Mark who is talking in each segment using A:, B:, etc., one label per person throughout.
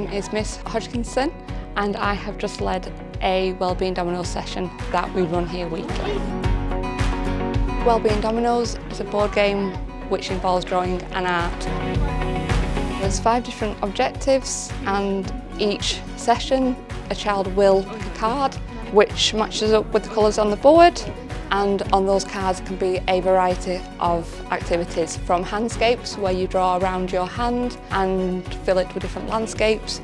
A: name is Miss Hodgkinson and I have just led a Wellbeing Dominoes session that we run here weekly. Wellbeing Dominoes is a board game which involves drawing and art. There's 5 different objectives and each session a child will pick a card which matches up with the colours on the board, and on those cards can be a variety of activities, from handscapes where you draw around your hand and fill it with different landscapes,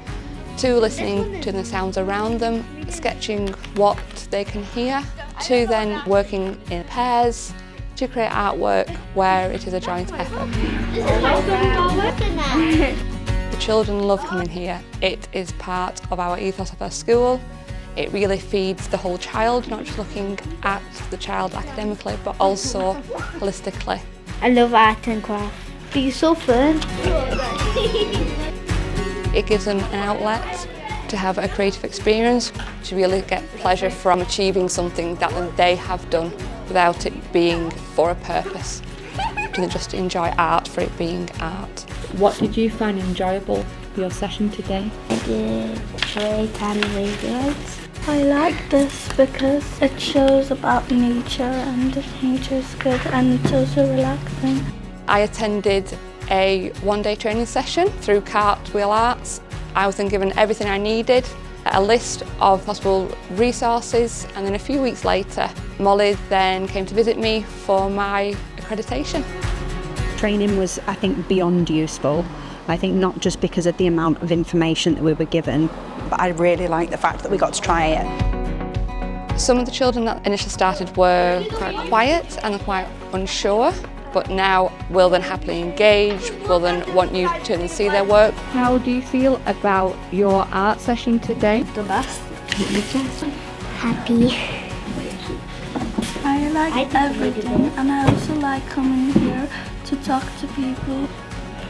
A: to listening to the sounds around them, sketching what they can hear, to then working in pairs to create artwork where it is a joint effort. The children love coming here. It is part of our ethos of our school. It really feeds the whole child, not just looking at the child academically, but also holistically.
B: I love art and craft. It's so fun.
A: It gives them an outlet to have a creative experience, to really get pleasure from achieving something that they have done without it being for a purpose. To just enjoy art for it being art.
C: What did you find enjoyable for your session today?
B: I did create animals. I like this because it shows about nature and nature is good and it's also relaxing.
A: I attended a one-day training session through Cartwheel Arts. I was then given everything I needed, a list of possible resources, and then a few weeks later Molly then came to visit me for my accreditation.
D: Training was, I think, beyond useful. I think not just because of the amount of information that we were given, but I really like the fact that we got to try it.
A: Some of the children that initially started were quite quiet and quite unsure, but now will then happily engage, will then want you to see their work.
C: How do you feel about your art session today?
B: The best. Happy.
E: I like everything and I also like coming here to talk to people.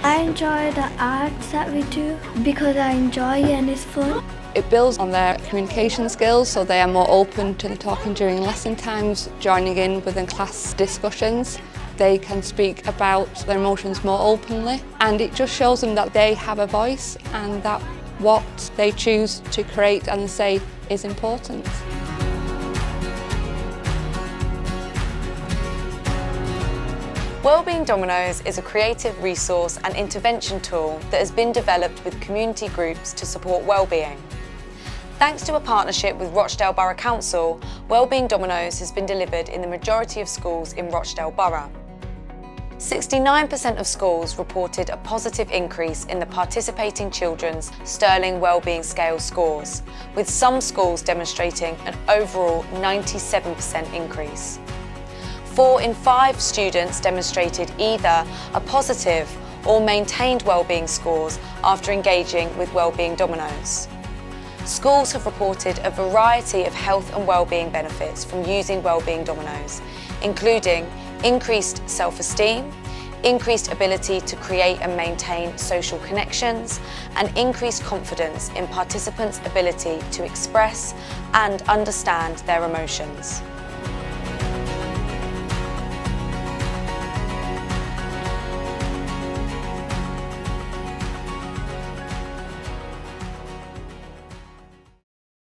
E: I enjoy the arts that we do because I enjoy it and it's fun.
A: It builds on their communication skills, so they are more open to the talking during lesson times, joining in within class discussions. They can speak about their emotions more openly, and it just shows them that they have a voice and that what they choose to create and say is important.
F: Wellbeing Dominoes is a creative resource and intervention tool that has been developed with community groups to support wellbeing. Thanks to a partnership with Rochdale Borough Council, Wellbeing Dominoes has been delivered in the majority of schools in Rochdale Borough. 69% of schools reported a positive increase in the participating children's Sterling Wellbeing Scale scores, with some schools demonstrating an overall 97% increase. 4 in 5 students demonstrated either a positive or maintained wellbeing scores after engaging with Wellbeing Dominoes. Schools have reported a variety of health and wellbeing benefits from using Wellbeing Dominoes, including increased self-esteem, increased ability to create and maintain social connections, and increased confidence in participants' ability to express and understand their emotions.